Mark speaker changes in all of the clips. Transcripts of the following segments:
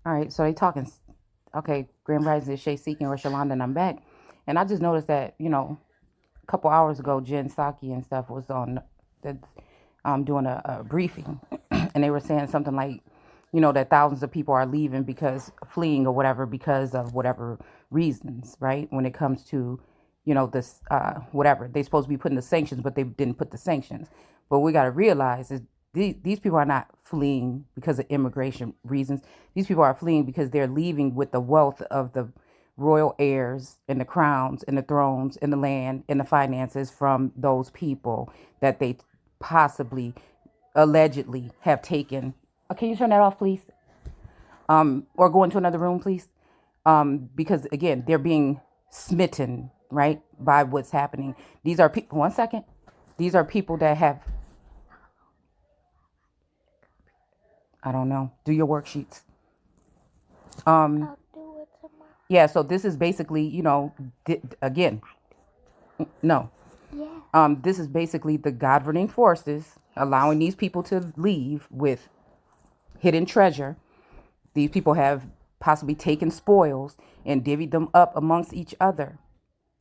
Speaker 1: All right, so they talking. Okay, Grand Rising is Shay Seeking or Shalonda, and I'm back. And I just noticed that, a couple hours ago, Jen Psaki and stuff was on the doing a briefing, and they were saying something like, that thousands of people are leaving because fleeing or whatever because of whatever reasons, right? When it comes to, this whatever they supposed to be putting the sanctions, but they didn't put the sanctions. But we got to realize is these people are not fleeing because of immigration reasons. These people are fleeing because they're leaving with the wealth of the royal heirs and the crowns and the thrones and the land and the finances from those people that they possibly allegedly have taken. Can you turn that off, please? Or go into another room, please. Because again, they're being smitten, right, by what's happening. These are people. One second. These are people that have. I don't know. Do your worksheets. Um. Yeah. So this is basically, again, no. This is basically the governing forces allowing these people to leave with hidden treasure. These people have possibly taken spoils and divvied them up amongst each other.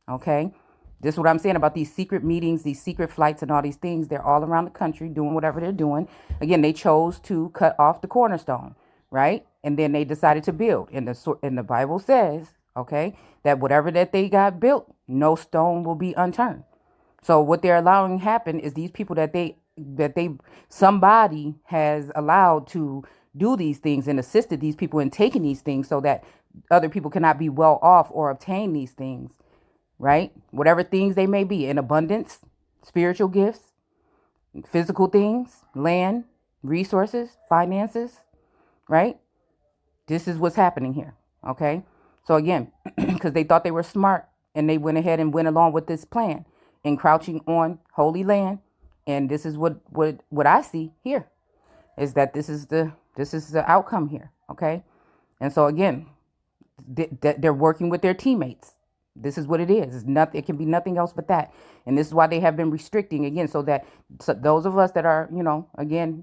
Speaker 1: Okay. This is what I'm saying about these secret meetings, these secret flights, and all these things. They're all around the country doing whatever they're doing. Again, they chose to cut off the cornerstone, right? And then they decided to build. And the Bible says, okay, that whatever that they got built, no stone will be unturned. So what they're allowing happen is these people that they somebody has allowed to do these things and assisted these people in taking these things so that other people cannot be well off or obtain these things, right? Whatever things they may be in abundance, spiritual gifts, physical things, land, resources, finances, right? This is what's happening here, okay? So again, because they thought they were smart and they went ahead and went along with this plan, encroaching on holy land. And this is what I see here is that this is the outcome here, okay? And so again, they're working with their teammates. This is what it is. It's nothing. It can be nothing else but that. And this is why they have been restricting again, so those of us that are, again,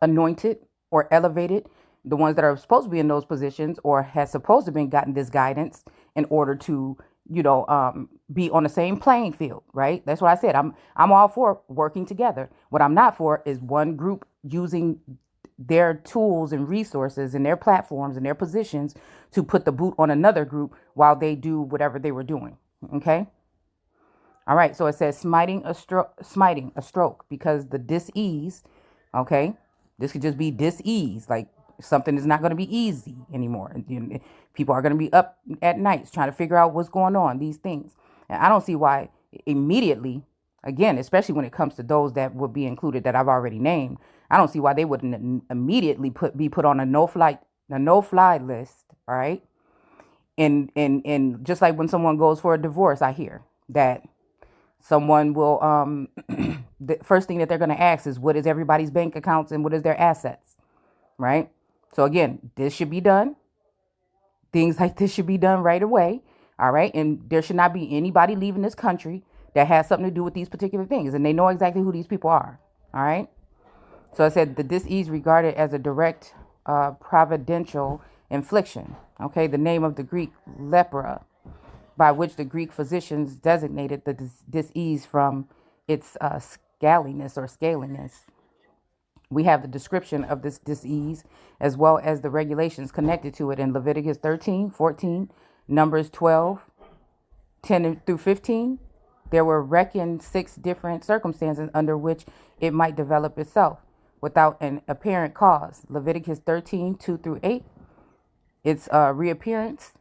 Speaker 1: anointed or elevated, the ones that are supposed to be in those positions or has supposed to been gotten this guidance in order to, be on the same playing field, right? That's what I said. I'm all for working together. What I'm not for is one group using their tools and resources and their platforms and their positions to put the boot on another group while they do whatever they were doing. Okay. All right. So it says smiting a stroke because the dis-ease. Okay. This could just be dis-ease, like something is not going to be easy anymore. People are going to be up at nights trying to figure out what's going on, these things. And I don't see why immediately, again, especially when it comes to those that would be included that I've already named, I don't see why they wouldn't immediately be put on a no fly list, all right? And just like when someone goes for a divorce, I hear that someone will the first thing that they're going to ask is what is everybody's bank accounts and what is their assets, right? So again, this should be done. Things like this should be done right away. All right. And there should not be anybody leaving this country that has something to do with these particular things. And they know exactly who these people are. All right. So I said the disease regarded as a direct providential infliction. Okay. The name of the Greek lepra, by which the Greek physicians designated the disease from its scaliness. We have the description of this disease as well as the regulations connected to it in Leviticus 13:14, Numbers 12:10 through 15. There were reckoned 6 different circumstances under which it might develop itself without an apparent cause. Leviticus 13:2 through 8, its reappearance,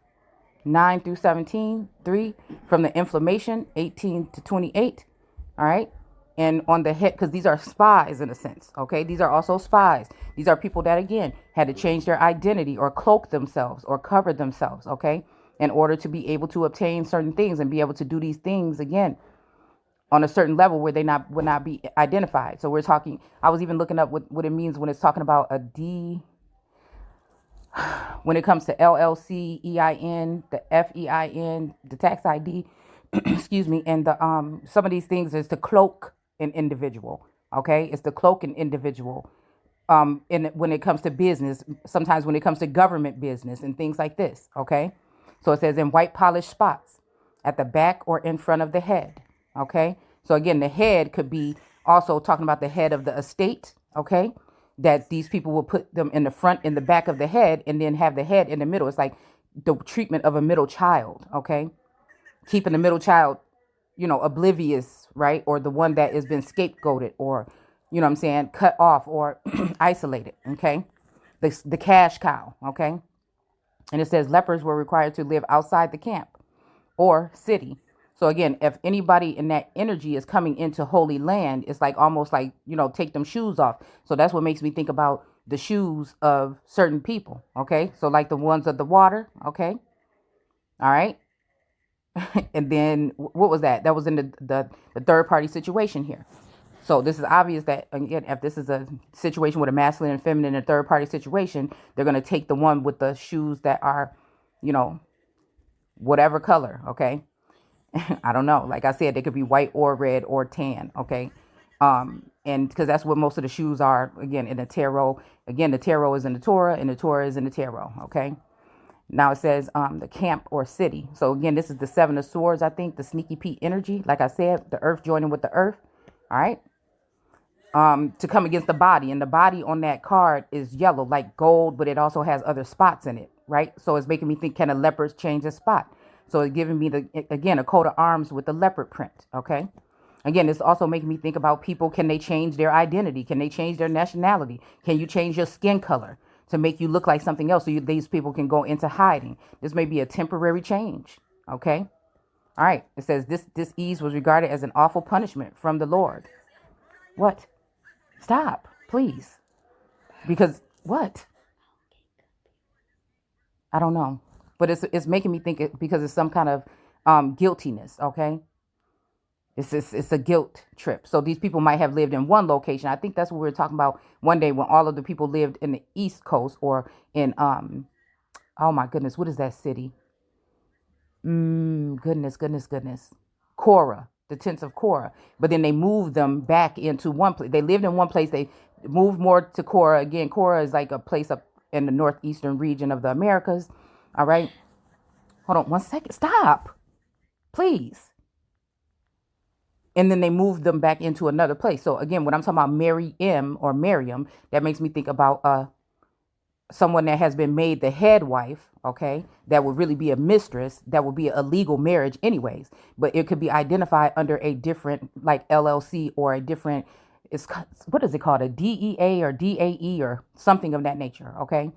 Speaker 1: 9 through 17, 3 from the inflammation, 18 to 28. All right. And on the head, because these are spies in a sense. Okay. These are also spies. These are people that, again, had to change their identity or cloak themselves or cover themselves. Okay. In order to be able to obtain certain things and be able to do these things again on a certain level where they would not be identified. So we're talking, I was even looking up what it means when it's talking about a D, when it comes to LLC, EIN, the FEIN, the tax ID, excuse me, and the some of these things is to cloak an individual. Okay, it's to cloak an individual And when it comes to business, sometimes when it comes to government business and things like this, okay? So it says in white polished spots at the back or in front of the head, okay? So again, the head could be also talking about the head of the estate, okay? That these people will put them in the front and the back of the head and then have the head in the middle. It's like the treatment of a middle child, okay? Keeping the middle child, oblivious, right? Or the one that has been scapegoated or, you know what I'm saying, cut off or isolated, okay? The cash cow, okay? And it says lepers were required to live outside the camp or city. So again, if anybody in that energy is coming into holy land, it's like almost like, take them shoes off. So that's what makes me think about the shoes of certain people, okay? So like the ones of the water, okay? All right. And then what was that? That was in the third party situation here. So this is obvious that, again, if this is a situation with a masculine and feminine and third party situation, they're going to take the one with the shoes that are, whatever color. Okay. I don't know. Like I said, they could be white or red or tan. Okay. And because that's what most of the shoes are, again, in the tarot. Again, the tarot is in the Torah and the Torah is in the tarot. Okay. Now it says the camp or city. So again, this is the Seven of Swords, I think, the sneaky Pete energy. Like I said, the earth joining with the earth. All right. To come against the body. And the body on that card is yellow, like gold, but it also has other spots in it. Right. So it's making me think, can a leopard change a spot? So it's giving me, a coat of arms with the leopard print. OK. Again, it's also making me think about people. Can they change their identity? Can they change their nationality? Can you change your skin color to make you look like something else so these people can go into hiding? This may be a temporary change. Okay. All right. It says this ease was regarded as an awful punishment from the Lord. What? Stop, please. Because what? I don't know. But it's making me think because it's some kind of guiltiness. Okay. It's a guilt trip. So these people might have lived in one location. I think that's what we were talking about one day when all of the people lived in the East Coast or in oh my goodness, what is that city? Goodness. Korah, the tents of Korah. But then they moved them back into one place. They lived in one place. They moved more to Korah. Again, Korah is like a place up in the northeastern region of the Americas. All right. Hold on 1 second. Stop, please. And then they moved them back into another place. So again, when I'm talking about Miriam, that makes me think about someone that has been made the head wife, okay, that would really be a mistress, that would be a legal marriage anyways, but it could be identified under a different like LLC or a different, what is it called, a DEA or DAE or something of that nature, okay?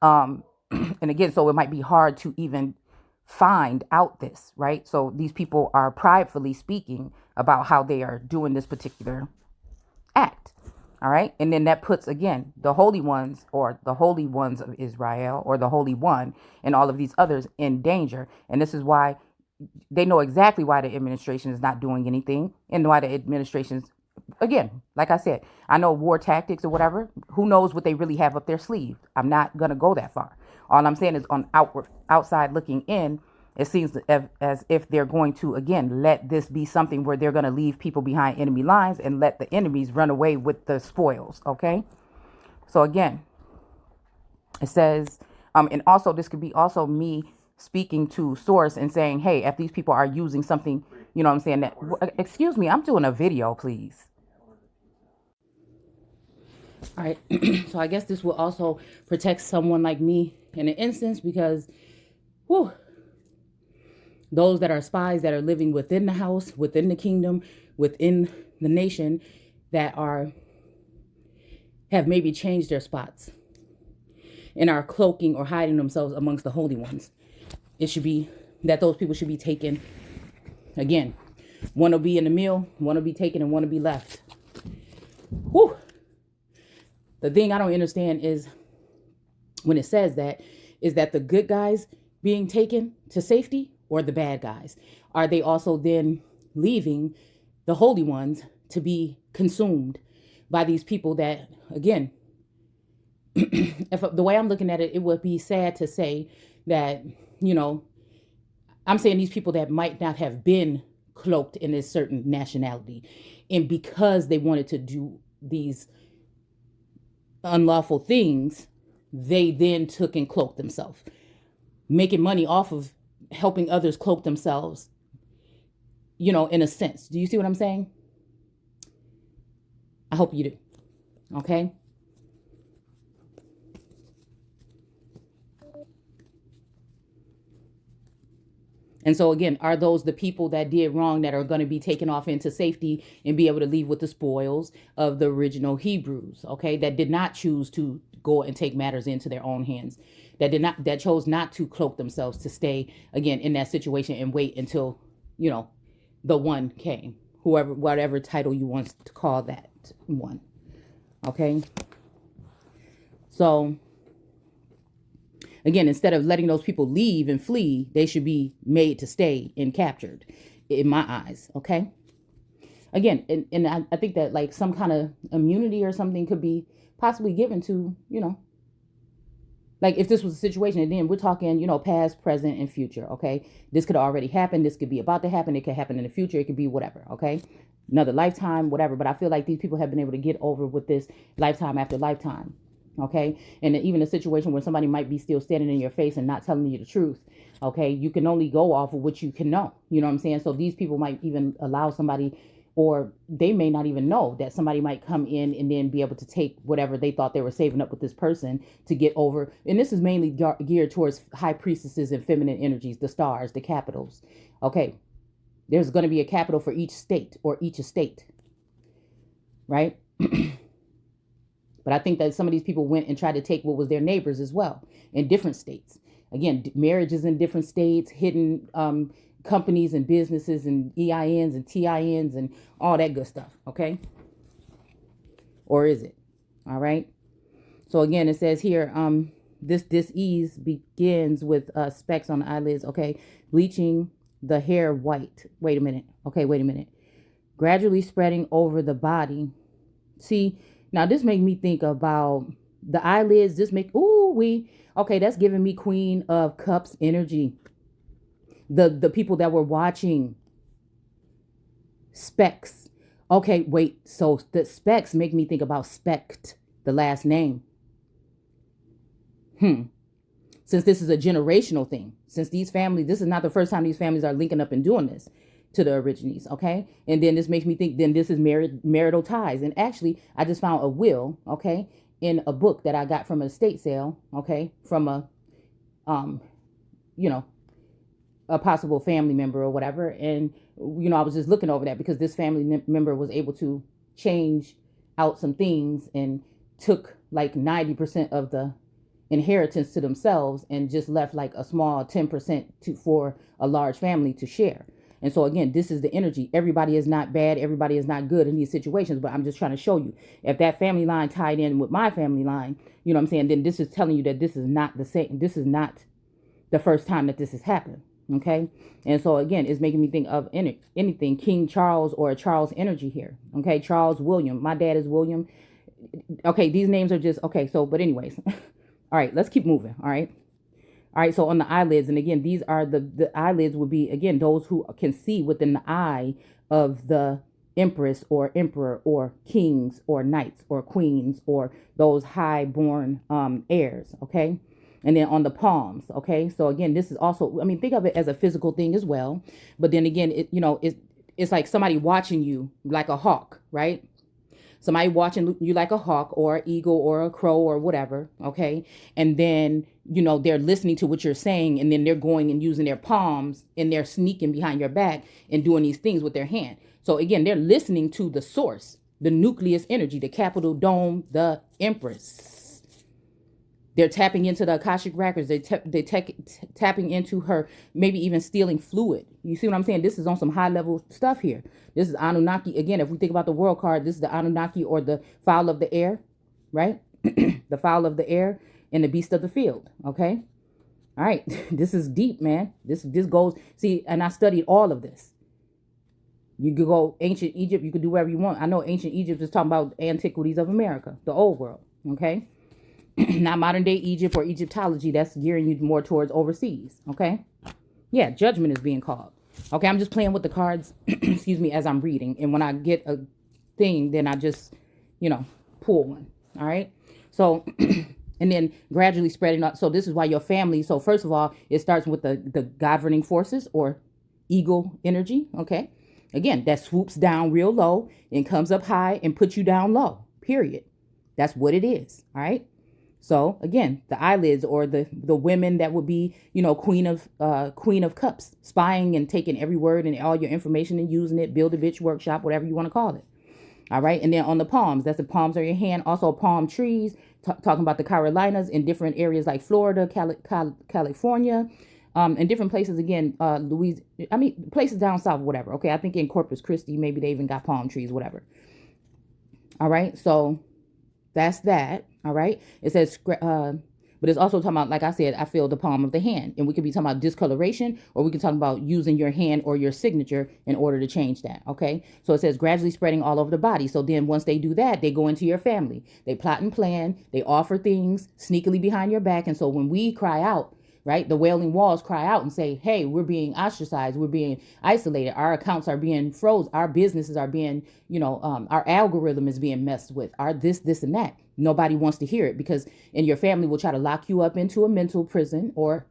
Speaker 1: And again, so it might be hard to even find out this, right? So these people are pridefully speaking about how they are doing this particular act. All right. And then that puts, again, the holy ones or the holy ones of Israel or the holy one and all of these others in danger. And this is why they know exactly why the administration is not doing anything and why the administration's, again, like I said, I know war tactics or whatever. Who knows what they really have up their sleeve? I'm not going to go that far. All I'm saying is on outside looking in, it seems as if they're going to, again, let this be something where they're going to leave people behind enemy lines and let the enemies run away with the spoils. OK, so again, it says and also this could be also me speaking to source and saying, hey, if these people are using something, you know what I'm saying, that, excuse me, I'm doing a video, please. All right. So I guess this will also protect someone like me in an instance because, whew, those that are spies that are living within the house, within the kingdom, within the nation that have maybe changed their spots and are cloaking or hiding themselves amongst the holy ones. It should be that those people should be taken. Again, one will be in the meal, one will be taken, and one will be left. Whew. The thing I don't understand is when it says that, is that the good guys being taken to safety or the bad guys? Are they also then leaving the holy ones to be consumed by these people that, again, if the way I'm looking at it, it would be sad to say that, I'm saying these people that might not have been cloaked in a certain nationality, and because they wanted to do these unlawful things, they then took and cloaked themselves, making money off of helping others cloak themselves, in a sense. Do you see what I'm saying? I hope you do. Okay. And so again, are those the people that did wrong that are going to be taken off into safety and be able to leave with the spoils of the original Hebrews, okay, that did not choose to go and take matters into their own hands, that chose not to cloak themselves, to stay again in that situation and wait until, the one came, whatever title you want to call that one. Okay. So again, instead of letting those people leave and flee, they should be made to stay and captured, in my eyes. Okay. Again, and I think that like some kind of immunity or something could be possibly given to, like if this was a situation, and then we're talking, past, present, and future. Okay. This could already happen. This could be about to happen. It could happen in the future. It could be whatever. Okay. Another lifetime, whatever. But I feel like these people have been able to get over with this lifetime after lifetime. Okay. And even a situation where somebody might be still standing in your face and not telling you the truth. Okay. You can only go off of what you can know. You know what I'm saying? So these people might even allow somebody, or they may not even know that somebody might come in and then be able to take whatever they thought they were saving up with this person to get over. And this is mainly geared towards high priestesses and feminine energies, the stars, the capitals. Okay. There's going to be a capital for each state or each estate. Right? But I think that some of these people went and tried to take what was their neighbors as well in different states. Again, marriages in different states, hidden companies and businesses and EINs and TINs and all that good stuff. Okay. Or is it? All right. So again, it says here, this disease begins with specks on the eyelids. Okay. Bleaching the hair white. Wait a minute. Okay. Wait a minute. Gradually spreading over the body. See, now this made me think about the eyelids. Okay, that's giving me Queen of Cups energy. The people that were watching. Specks. Okay, wait. So the specks make me think about Specht, the last name. Since this is a generational thing, since these families, this is not the first time these families are linking up and doing this to the origines, okay? And then this makes me think, then this is marital ties. And actually, I just found a will, okay, in a book that I got from an estate sale, okay, from a, a possible family member or whatever. And, I was just looking over that because this family member was able to change out some things and took like 90% of the inheritance to themselves and just left like a small 10% for a large family to share. And so again, this is the energy. Everybody is not bad. Everybody is not good in these situations. But I'm just trying to show you, if that family line tied in with my family line, you know what I'm saying? Then this is telling you that this is not the same. This is not the first time that this has happened. Okay. And so again, it's making me think of anything King Charles or Charles energy here. Okay. Charles William. My dad is William. Okay. These names are just, okay. So, but anyways, all right, let's keep moving. All right. All right, so on the eyelids, and again, these are the eyelids would be, again, those who can see within the eye of the empress or emperor or kings or knights or queens or those high-born heirs, okay? And then on the palms, okay? So again, this is also, think of it as a physical thing as well. But then again, it's like somebody watching you like a hawk, right? Somebody watching you like a hawk or an eagle or a crow or whatever, okay? And then, they're listening to what you're saying, and then they're going and using their palms, and they're sneaking behind your back and doing these things with their hand. So again, they're listening to the source, the nucleus energy, the capital dome, the empress. They're tapping into the Akashic records. They're tapping into her, maybe even stealing fluid. You see what I'm saying? This is on some high level stuff here. This is Anunnaki. Again, if we think about the world card, this is the Anunnaki or the fowl of the air, right? The fowl of the air and the beast of the field. Okay. All right. This is deep, man. This goes, see, and I studied all of this. You could go ancient Egypt. You could do whatever you want. I know ancient Egypt is talking about antiquities of America, the old world. Okay. Not modern day Egypt or Egyptology. That's gearing you more towards overseas. Okay. Yeah. Judgment is being called. Okay. I'm just playing with the cards, excuse me, as I'm reading. And when I get a thing, then I just, pull one. All right. So, and then gradually spreading out. So this is why your family. So first of all, it starts with the governing forces or eagle energy. Okay. Again, that swoops down real low and comes up high and puts you down low, period. That's what it is. All right. So again, the eyelids or the women that would be, queen of cups, spying and taking every word and all your information and using it, build a bitch workshop, whatever you want to call it. All right. And then on the palms, that's the palms of your hand. Also palm trees, talking about the Carolinas in different areas like Florida, California, and different places. Again, places down south, whatever. Okay. I think in Corpus Christi, maybe they even got palm trees, whatever. All right. So that's that. All right. It says, but it's also talking about, like I said, I feel the palm of the hand. And we could be talking about discoloration, or we can talk about using your hand or your signature in order to change that. Okay. So it says gradually spreading all over the body. So then once they do that, they go into your family. They plot and plan. They offer things sneakily behind your back. And so when we cry out, right, the wailing walls cry out and say, hey, we're being ostracized. We're being isolated. Our accounts are being froze. Our businesses are being, our algorithm is being messed with. Our this, and that. Nobody wants to hear it because and your family will try to lock you up into a mental prison or,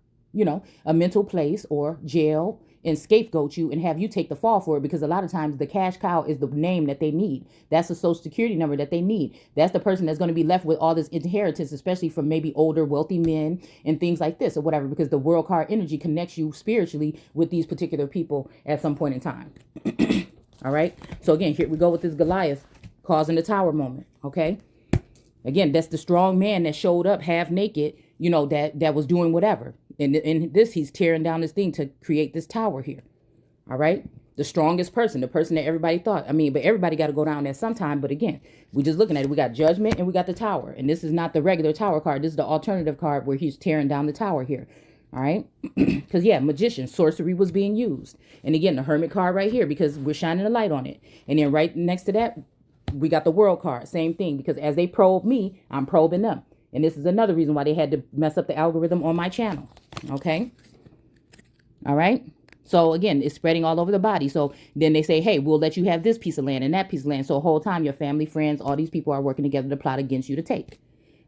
Speaker 1: a mental place or jail and scapegoat you and have you take the fall for it, because a lot of times the cash cow is the name that they need. That's the social security number that they need. That's the person that's going to be left with all this inheritance, especially from maybe older wealthy men and things like this or whatever, because the world card energy connects you spiritually with these particular people at some point in time. All right. So again, here we go with this Goliath causing the tower moment. Okay. Again, that's the strong man that showed up half naked, that was doing whatever. And in this, he's tearing down this thing to create this tower here. All right. The strongest person, the person that everybody thought. But everybody got to go down there sometime. But again, we're just looking at it. We got judgment and we got the tower. And this is not the regular tower card. This is the alternative card where he's tearing down the tower here. All right. Because, magician, sorcery was being used. And again, the hermit card right here, because we're shining a light on it. And then right next to that, we got the world card, same thing, because as they probe me, I'm probing them. And this is another reason why they had to mess up the algorithm on my channel. Okay. All right. So again, it's spreading all over the body. So then they say, hey, we'll let you have this piece of land and that piece of land. So the whole time your family, friends, all these people are working together to plot against you to take.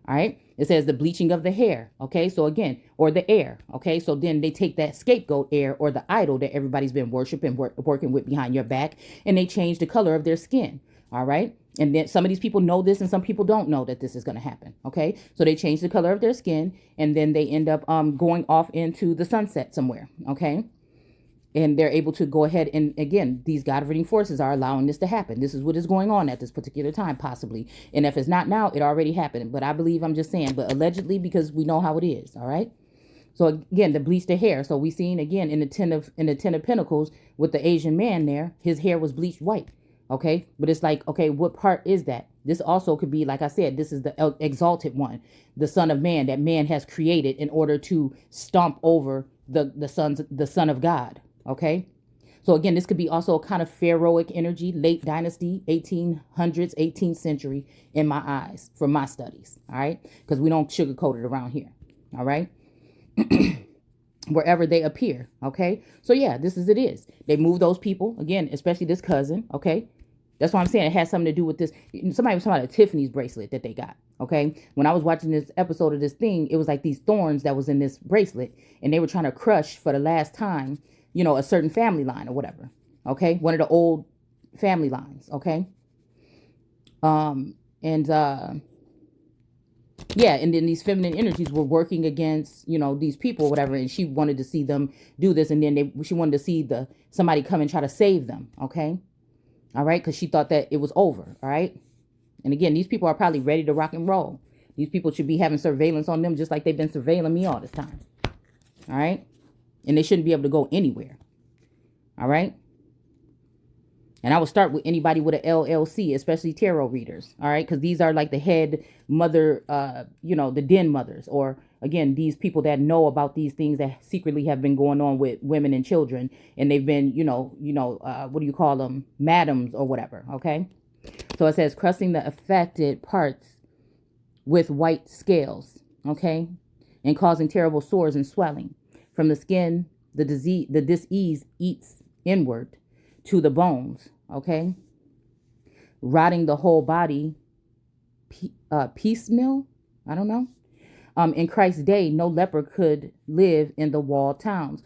Speaker 1: All right. It says the bleaching of the hair. Okay. So again, or the air. Okay. So then they take that scapegoat air or the idol that everybody's been worshiping, working with behind your back, and they change the color of their skin. All right. And then some of these people know this and some people don't know that this is going to happen. OK, so they change the color of their skin and then they end up going off into the sunset somewhere. OK, and they're able to go ahead. And again, these governing forces are allowing this to happen. This is what is going on at this particular time, possibly. And if it's not now, it already happened. But I believe I'm just saying, but allegedly, because we know how it is. All right. So again, the bleach the hair. So we seen again in the Ten of Pentacles with the Asian man there, his hair was bleached white. Okay, but it's like, okay, what part is that? This also could be, like I said, this is the exalted one, the son of man that man has created in order to stomp over the son of God. Okay, so again, this could be also a kind of pharaohic energy, late dynasty, 1800s, 18th century in my eyes from my studies. All right, because we don't sugarcoat it around here. All right. Wherever they appear. Okay, so this is it is. They move those people again, especially this cousin. Okay. That's why I'm saying it has something to do with this. Somebody was talking about a Tiffany's bracelet that they got. Okay. When I was watching this episode of this thing, it was like these thorns that was in this bracelet and they were trying to crush for the last time, a certain family line or whatever. Okay. One of the old family lines. Okay. And then these feminine energies were working against, these people or whatever. And she wanted to see them do this. And then she wanted to see somebody come and try to save them. Okay. All right. Because she thought that it was over. All right. And again, these people are probably ready to rock and roll. These people should be having surveillance on them just like they've been surveilling me all this time. All right. And they shouldn't be able to go anywhere. All right. And I would start with anybody with an LLC, especially tarot readers. All right. Because these are like the head mother, the den mothers, or again, these people that know about these things that secretly have been going on with women and children. And they've been, what do you call them? Madams or whatever. OK, so it says crushing the affected parts with white scales. OK, and causing terrible sores and swelling from the skin. The disease eats inward to the bones. Okay, rotting the whole body piecemeal. I don't know. In Christ's day, no leper could live in the walled towns.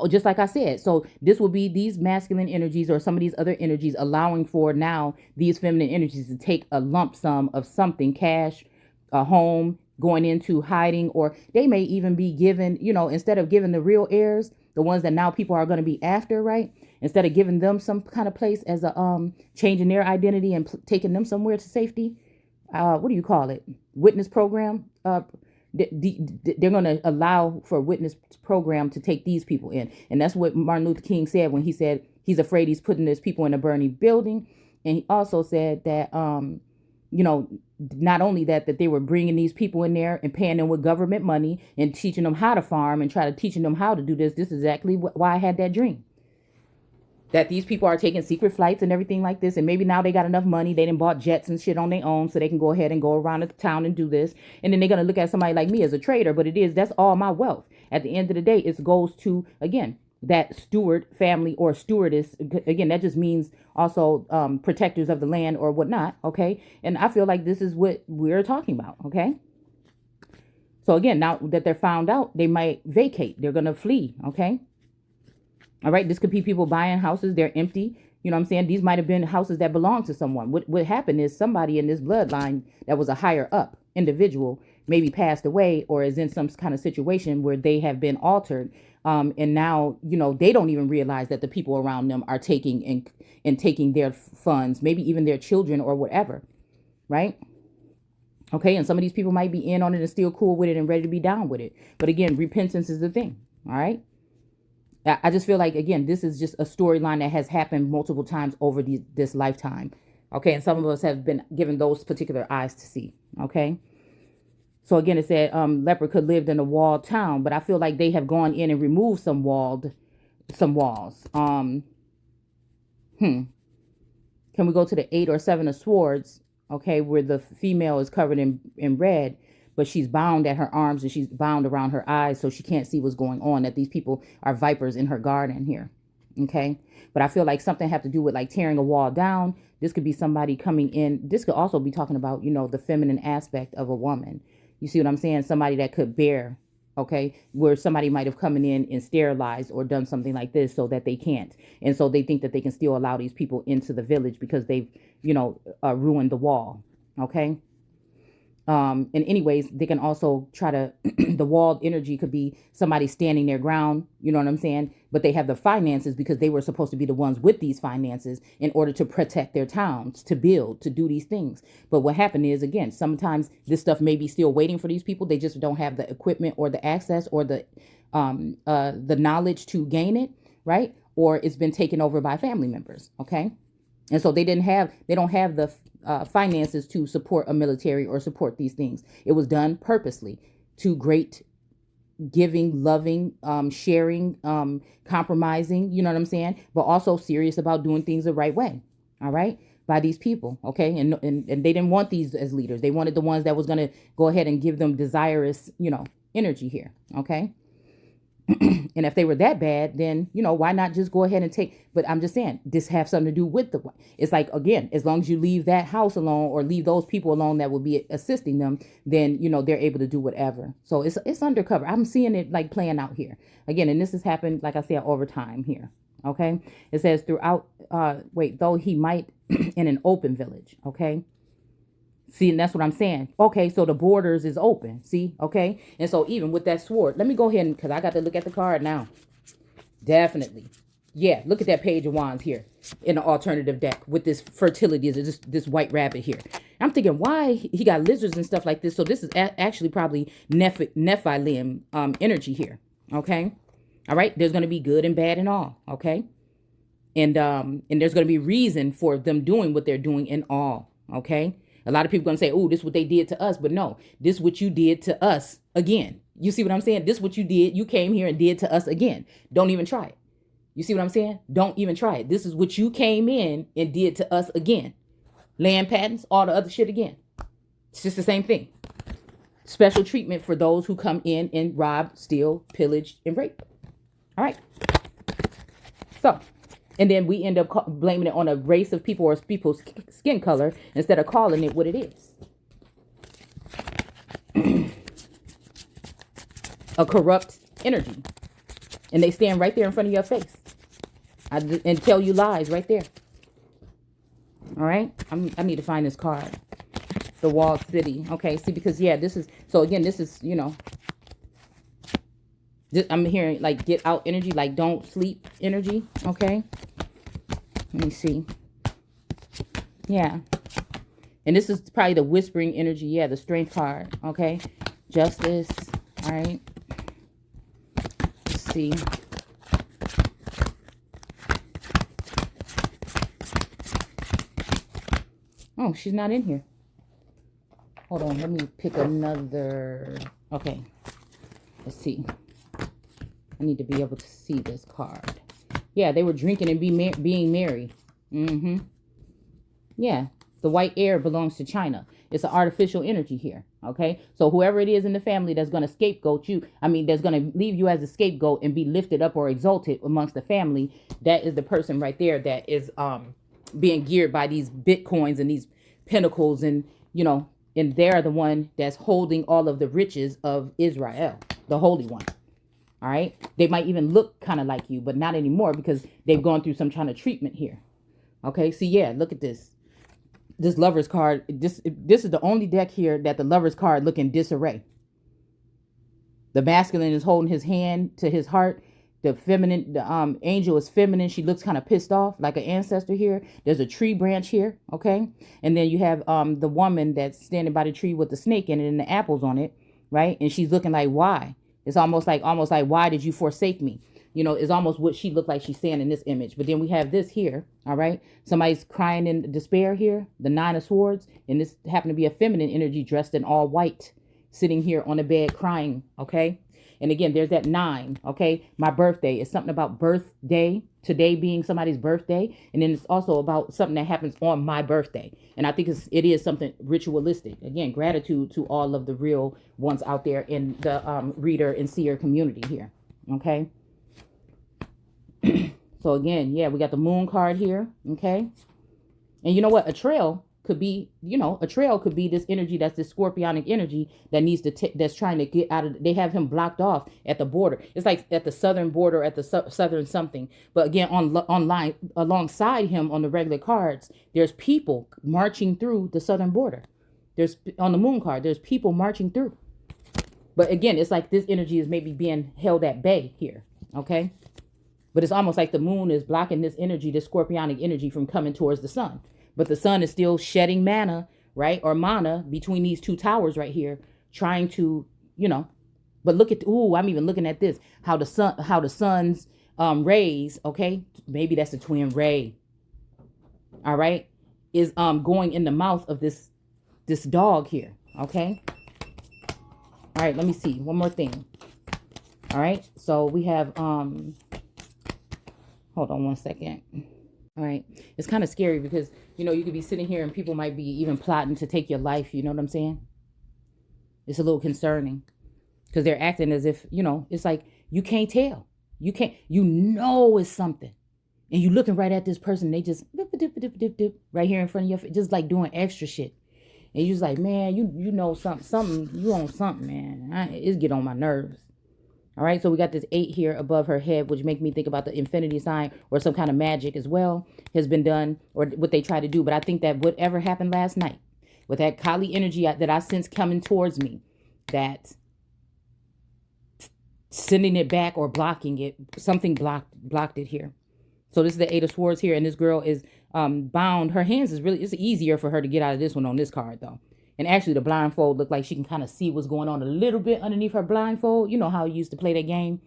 Speaker 1: Just like I said. So this will be these masculine energies or some of these other energies allowing for now these feminine energies to take a lump sum of something, cash, a home, going into hiding, or they may even be given, instead of giving the real heirs, the ones that now people are going to be after, right? Instead of giving them some kind of place as a changing their identity and taking them somewhere to safety. What do you call it? Witness program. They're going to allow for a witness program to take these people in. And that's what Martin Luther King said when he said he's afraid he's putting these people in a burning building. And he also said that, not only that they were bringing these people in there and paying them with government money and teaching them how to farm and teaching them how to do this. This is exactly why I had that dream. That these people are taking secret flights and everything like this. And maybe now they got enough money. They done bought jets and shit on their own so they can go ahead and go around the town and do this. And then they're going to look at somebody like me as a trader. But that's all my wealth. At the end of the day, it goes to, again, that steward family or stewardess. Again, that just means also protectors of the land or whatnot. Okay. And I feel like this is what we're talking about. Okay. So again, now that they're found out, they might vacate. They're going to flee. Okay. All right. This could be people buying houses. They're empty. You know what I'm saying? These might have been houses that belong to someone. What happened is somebody in this bloodline that was a higher up individual maybe passed away or is in some kind of situation where they have been altered. And now, they don't even realize that the people around them are taking and taking their funds, maybe even their children or whatever. Right. OK, and some of these people might be in on it and still cool with it and ready to be down with it. But again, repentance is the thing. All right. I just feel like, again, this is just a storyline that has happened multiple times over this lifetime. OK, and some of us have been given those particular eyes to see. OK. So again, it said leper could live in a walled town, but I feel like they have gone in and removed some walls. Can we go to the 8 or 7 of swords? Okay, where the female is covered in red, but she's bound at her arms and she's bound around her eyes so she can't see what's going on, that these people are vipers in her garden here. Okay, but I feel like something have to do with like tearing a wall down. This could be somebody coming in. This could also be talking about, the feminine aspect of a woman. You see what I'm saying? Somebody that could bear, okay, where somebody might have come in and sterilized or done something like this so that they can't. And so they think that they can still allow these people into the village because they've, ruined the wall. Okay. And anyways, they can also try to, the walled energy could be somebody standing their ground, you know what I'm saying? But they have the finances because they were supposed to be the ones with these finances in order to protect their towns, to build, to do these things. But what happened is, again, sometimes this stuff may be still waiting for these people. They just don't have the equipment or the access or the knowledge to gain it, right? Or it's been taken over by family members, okay? And so they don't have the finances to support a military or support these things. It was done purposely to great giving, loving, sharing, compromising, you know what I'm saying? But also serious about doing things the right way. All right. By these people. OK. And they didn't want these as leaders. They wanted the ones that was going to go ahead and give them desirous, energy here. OK. And if they were that bad, then, why not just go ahead and take. But I'm just saying this have something to do with it's like, again, as long as you leave that house alone or leave those people alone that will be assisting them, then, they're able to do whatever. So it's undercover. I'm seeing it like playing out here again. And this has happened, like I said, over time here. OK, it says throughout. Though he might in an open village. OK. See, and that's what I'm saying. Okay, so the borders is open. See, okay. And so even with that sword, let me go ahead and, because I got to look at the card now. Definitely. Yeah, look at that page of wands here in the alternative deck with this fertility, this white rabbit here. I'm thinking, why he got lizards and stuff like this. So this is actually probably Nephilim energy here. Okay. All right. There's going to be good and bad and all. Okay. And there's going to be reason for them doing what they're doing in all. Okay. A lot of people going to say, oh, this is what they did to us. But no, this is what you did to us again. You see what I'm saying? This is what you did. You came here and did to us again. Don't even try it. You see what I'm saying? Don't even try it. This is what you came in and did to us again. Land patents, all the other shit again. It's just the same thing. Special treatment for those who come in and rob, steal, pillage, and rape. All right. So. And then we end up blaming it on a race of people or people's skin color instead of calling it what it is. a corrupt energy. And they stand right there in front of your face and tell you lies right there. All right. I need to find this card. The walled city. Okay. See, because, yeah, this is. So, again, this is, you know. I'm hearing, like, get out energy. Like, don't sleep energy. Okay. Let me see. Yeah. And this is probably the whispering energy. Yeah, the strength card. Okay. Justice. All right. Let's see. Oh, she's not in here. Hold on. Let me pick another. Okay. Let's see. I need to be able to see this card. Yeah, they were drinking and being merry. Mm-hmm. Yeah. The white air belongs to China. It's an artificial energy here. Okay. So whoever it is in the family that's going to scapegoat you, that's going to leave you as a scapegoat and be lifted up or exalted amongst the family, that is the person right there that is being geared by these bitcoins and these pinnacles, and and they're the one that's holding all of the riches of Israel, the Holy One. All right. They might even look kind of like you, but not anymore because they've gone through some kind of treatment here. Okay. See, yeah, look at this. This Lover's card. This is the only deck here that the Lover's card look in disarray. The masculine is holding his hand to his heart. The angel is feminine. She looks kind of pissed off, like an ancestor here. There's a tree branch here, okay? And then you have the woman that's standing by the tree with the snake in it and the apples on it, right? And she's looking like, why? It's almost like, why did you forsake me? It's almost what she looked like she's saying in this image. But then we have this here, all right? Somebody's crying in despair here, the 9 of Swords. And this happened to be a feminine energy dressed in all white, sitting here on the bed crying, okay? And again, there's that 9, okay? My birthday is something about birthday, today being somebody's birthday. And then it's also about something that happens on my birthday. And I think it is something ritualistic. Again, gratitude to all of the real ones out there in the reader and seer community here, okay? So again, yeah, we got the Moon card here, okay? And you know what? A trail could be, this energy that's this scorpionic energy that needs to, that's trying to get out of, they have him blocked off at the border. It's like at the southern border, at the southern something. But again, online, alongside him on the regular cards, there's people marching through the southern border. There's, on the Moon card, there's people marching through. But again, it's like this energy is maybe being held at bay here, okay? But it's almost like the moon is blocking this energy, this scorpionic energy, from coming towards the sun. But the sun is still shedding mana, right? Or mana between these two towers right here, trying to, but look at, I'm even looking at this, how the sun's rays, okay? Maybe that's a twin ray. All right. Is going in the mouth of this dog here. Okay. All right. Let me see. One more thing. All right. So we have, hold on one second. All right. It's kind of scary because, you could be sitting here and people might be even plotting to take your life. You know what I'm saying? It's a little concerning because they're acting as if, it's like you can't tell. You can't, it's something. And you looking right at this person. They just right here in front of your face, just like doing extra shit. And you're just like, man, you know something, you on something, man. It's get on my nerves. All right, so we got this 8 here above her head, which make me think about the infinity sign or some kind of magic as well has been done, or what they try to do. But I think that whatever happened last night with that Kali energy that I sense coming towards me, that sending it back or blocking it, something blocked it here. So this is the 8 of Swords here, and this girl is bound. Her hands it's easier for her to get out of this one on this card, though. And actually, the blindfold looked like she can kind of see what's going on a little bit underneath her blindfold. You know how you used to play that game?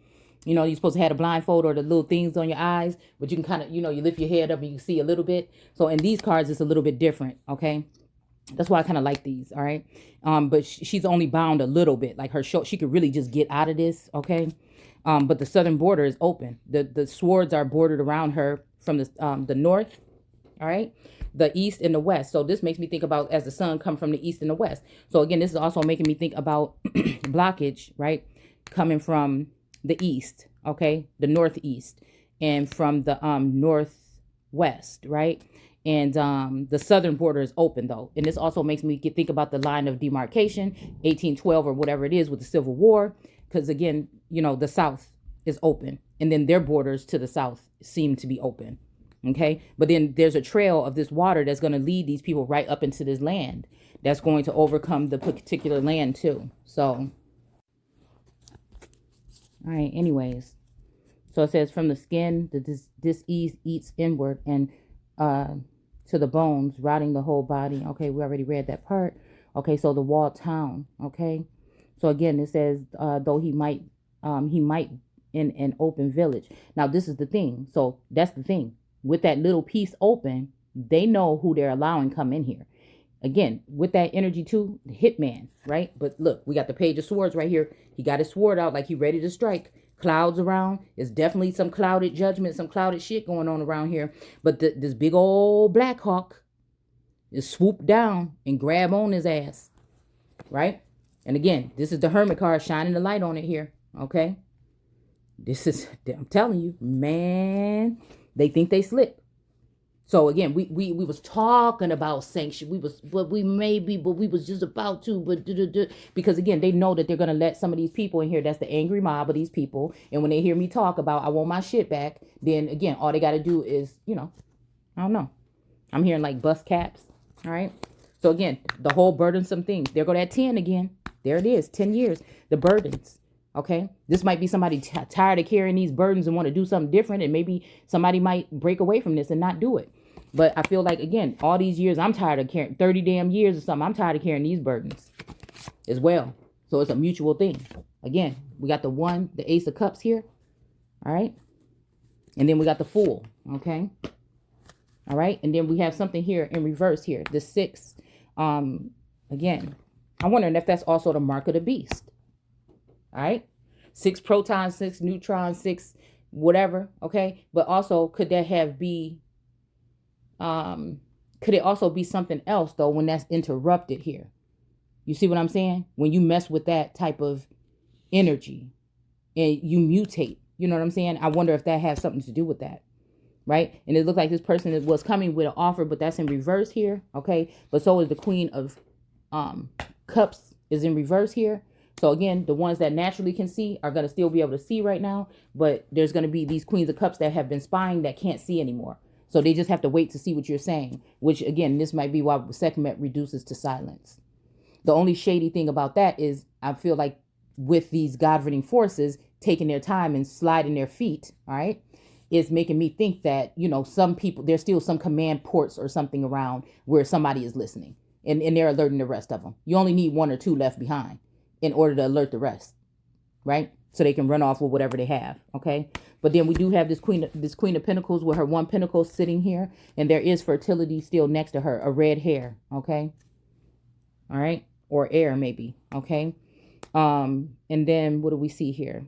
Speaker 1: You're supposed to have a blindfold or the little things on your eyes, but you can kind of, you lift your head up and you can see a little bit. So in these cards, it's a little bit different, okay? That's why I kind of like these, all right? But she's only bound a little bit. Like she could really just get out of this, okay? But the southern border is open. The swords are bordered around her from the north, all right? The east and the west. So this makes me think about as the sun come from the east and the west. So again, this is also making me think about blockage, right? Coming from the east, okay? The northeast, and from the northwest, right? And the southern border is open though. And this also makes me think about the line of demarcation, 1812 or whatever it is with the Civil War. Because again, you know, the south is open, and then their borders to the south seem to be open. Okay, but then there's a trail of this water that's going to lead these people right up into this land that's going to overcome the particular land too. So, all right, anyways, so it says from the skin, the disease eats inward and to the bones, rotting the whole body. Okay, we already read that part. Okay, so the walled town. Okay, so again, it says though he might in an open village. Now this is the thing. So that's the thing with that little piece open. They know who they're allowing come in here. Again, with that energy too, the hitman, right? But look, we got the page of swords right here. He got his sword out like he ready to strike. Clouds around. It's definitely some clouded judgment, some clouded shit going on around here. But this big old Black Hawk is swoop down and grab on his ass, right? And again, this is the Hermit card shining the light on it here, okay? This is, I'm telling you, man, they think they slip. So again, we was talking about sanction. We was just about to, because again, they know that they're gonna let some of these people in here. That's the angry mob of these people. And when they hear me talk about I want my shit back, then again, all they gotta do is, you know, I don't know. I'm hearing like bust caps. All right. So again, the whole burdensome thing. There go that 10 again. There it is. 10 years. The burdens. Okay. This might be somebody tired of carrying these burdens and want to do something different. And maybe somebody might break away from this and not do it. But I feel like, again, all these years, I'm tired of carrying 30 damn years or something. I'm tired of carrying these burdens as well. So it's a mutual thing. Again, we got the Ace of Cups here. All right. And then we got the Fool. Okay. All right. And then we have something here in reverse here. The 6. Again, I'm wondering if that's also the mark of the beast. All right. 6 protons, 6 neutrons, 6 whatever. Okay. But also, could it also be something else though when that's interrupted here? You see what I'm saying? When you mess with that type of energy and you mutate, you know what I'm saying? I wonder if that has something to do with that, right? And it looked like this person was coming with an offer, but that's in reverse here, okay? But so is the Queen of Cups is in reverse here. So again, the ones that naturally can see are going to still be able to see right now, but there's going to be these Queens of Cups that have been spying that can't see anymore. So they just have to wait to see what you're saying, which again, this might be why Sekhmet reduces to silence. The only shady thing about that is I feel like with these governing forces taking their time and sliding their feet, all right, is making me think that, you know, some people, there's still some command ports or something around where somebody is listening and they're alerting the rest of them. You only need 1 or 2 left behind in order to alert the rest, right? So they can run off with whatever they have, okay? But then we do have this Queen of Pentacles with her 1 pentacle sitting here, and there is fertility still next to her, a red hair, okay? All right, or air maybe, okay? And then what do we see here?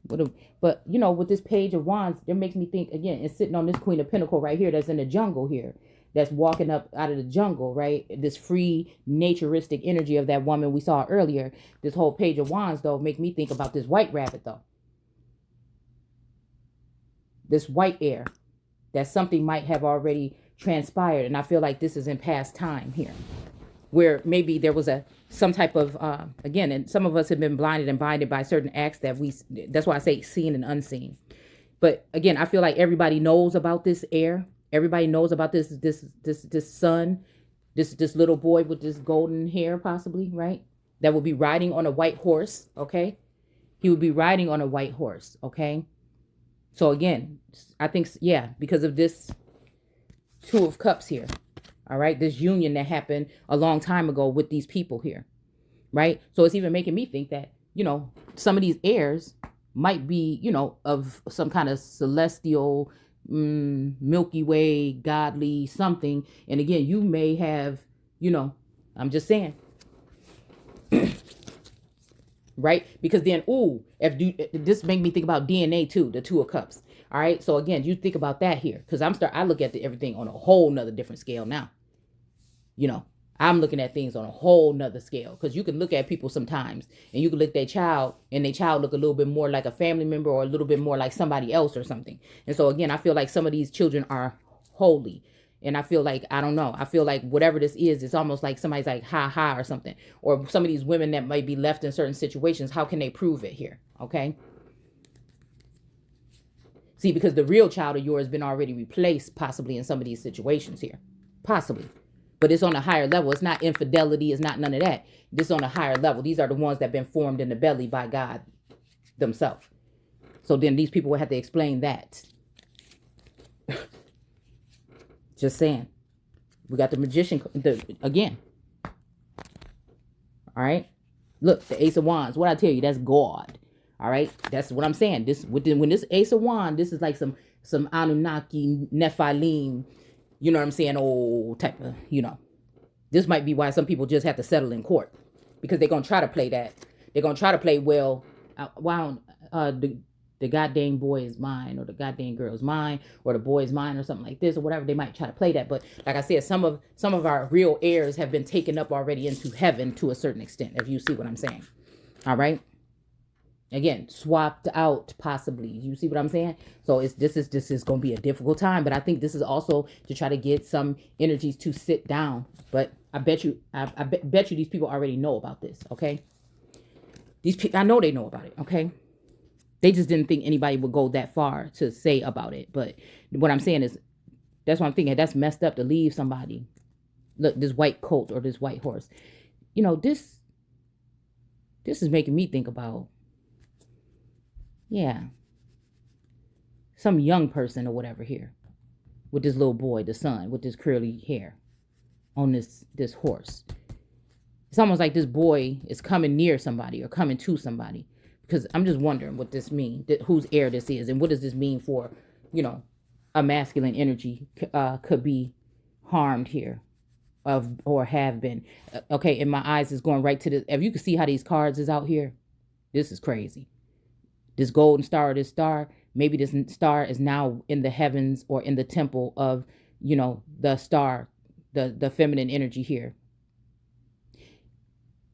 Speaker 1: But you know, with this Page of Wands, it makes me think again. It's sitting on this Queen of Pentacles right here, that's in the jungle here. That's walking up out of the jungle, right? This free, naturistic energy of that woman we saw earlier. This whole Page of Wands, though, make me think about this white rabbit, though. This white air. That something might have already transpired. And I feel like this is in past time here. Where maybe there was some type of, again, and some of us have been blinded and blinded by certain acts that that's why I say seen and unseen. But again, I feel like everybody knows about this air. Everybody knows about this son, this little boy with this golden hair, possibly, right? That will be riding on a white horse, okay? He would be riding on a white horse, okay? So again, I think, yeah, because of this 2 of Cups here, all right? This union that happened a long time ago with these people here, right? So it's even making me think that, you know, some of these heirs might be, you know, of some kind of celestial, Milky Way, godly something. And again, you may have, you know, I'm just saying, right? Because then, this make me think about DNA too, the 2 of Cups. All right. So again, you think about that here, because I look at everything on a whole nother different scale now. You know, I'm looking at things on a whole nother scale, because you can look at people sometimes and you can look at their child and their child look a little bit more like a family member or a little bit more like somebody else or something. And so again, I feel like some of these children are holy And I feel like, I don't know, I feel like whatever this is, it's almost like somebody's like, ha ha, or something. Or some of these women that might be left in certain situations, how can they prove it here? Okay. See, because the real child of yours has been already replaced, possibly in some of these situations here. Possibly. But it's on a higher level. It's not infidelity. It's not none of that. This is on a higher level. These are the ones that have been formed in the belly by God themselves. So then these people will have to explain that. Just saying. We got the magician again. All right. Look, the Ace of Wands. What I tell you, that's God. All right. That's what I'm saying. This when this Ace of Wands, this is like some Anunnaki, Nephilim, you know what I'm saying? Oh, type of, you know. This might be why some people just have to settle in court, because they're gonna try to play that. They're gonna try to play, well, wow, the goddamn boy is mine, or the goddamn girl is mine, or the boy is mine, or something like this, or whatever. They might try to play that. But like I said, some of our real heirs have been taken up already into heaven to a certain extent, if you see what I'm saying. All right. Again, swapped out, possibly. You see what I'm saying? So this is going to be a difficult time, but I think this is also to try to get some energies to sit down. But I bet you, I bet you these people already know about this. Okay, these people, I know they know about it. Okay, they just didn't think anybody would go that far to say about it. But what I'm saying is, that's what I'm thinking. That's messed up to leave somebody. Look, this white colt or this white horse. You know, this is making me think about, yeah, some young person or whatever here with this little boy, the son, with this curly hair on this horse. It's almost like this boy is coming near somebody or coming to somebody, because I'm just wondering what this means, whose heir this is, and what does this mean for, you know, a masculine energy could be harmed here or have been. Okay, and my eyes is going right to this. If you can see how these cards is out here, this is crazy. This golden star or this star, maybe this star is now in the heavens or in the temple of, you know, the star, the feminine energy here.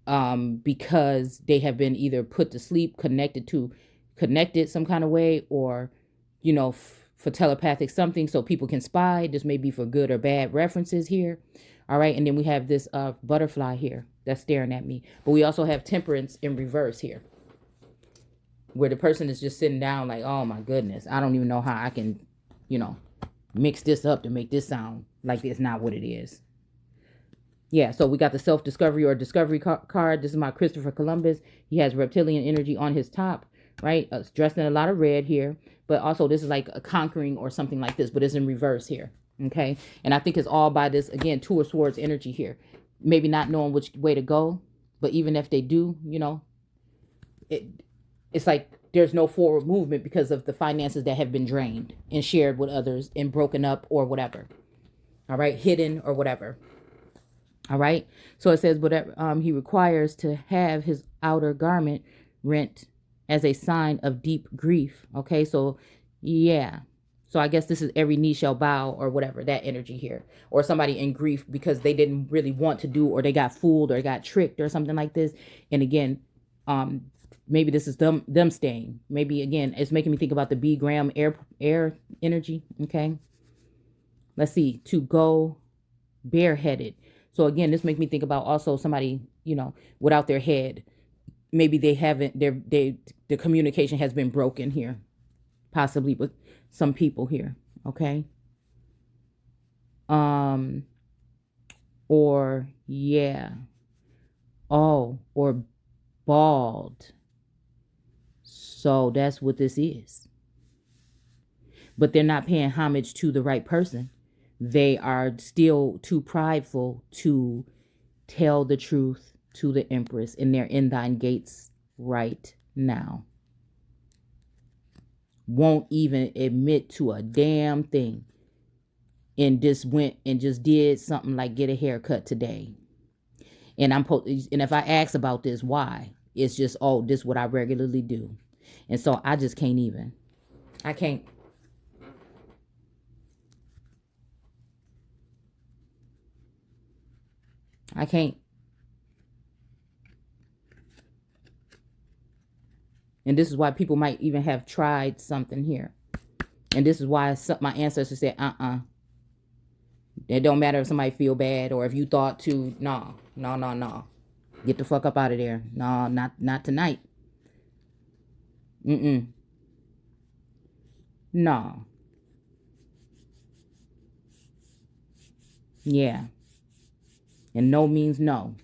Speaker 1: Because they have been either put to sleep, connected some kind of way, or, you know, for telepathic something, so people can spy. This may be for good or bad references here. All right. And then we have this butterfly here that's staring at me. But we also have temperance in reverse here, where the person is just sitting down like, oh my goodness, I don't even know how I can, you know, mix this up to make this sound like it's not what it is. Yeah, so we got the self-discovery or discovery card. This is my Christopher Columbus. He has reptilian energy on his top, right? Dressed in a lot of red here. But also this is like a conquering or something like this, but it's in reverse here, okay? And I think it's all by this, again, Two of Swords energy here. Maybe not knowing which way to go, but even if they do, you know, it's like there's no forward movement because of the finances that have been drained and shared with others and broken up or whatever. All right, hidden or whatever. All right. So it says whatever he requires to have his outer garment rent as a sign of deep grief. Okay. So yeah. So I guess this is every knee shall bow or whatever, that energy here, or somebody in grief because they didn't really want to do, or they got fooled or got tricked or something like this. And again, maybe this is them staying. Maybe again, it's making me think about the B Graham air energy. Okay. Let's see, to go bareheaded. So again, this makes me think about also somebody, you know, without their head. Maybe they haven't, the communication has been broken here, possibly with some people here. Okay. Or yeah. Oh, or bald. So that's what this is. But they're not paying homage to the right person. They are still too prideful to tell the truth to the Empress, and they're in thine gates right now. Won't even admit to a damn thing, and just went and just did something like get a haircut today. And and if I ask about this, why? It's just, oh, this is what I regularly do. And so I just can't even. I can't. And this is why people might even have tried something here. And this is why my ancestors said, It don't matter if somebody feel bad or if you thought to. No, no, no, no. Get the fuck up out of there. No, not tonight. Mm-mm. No. Yeah. And no means no.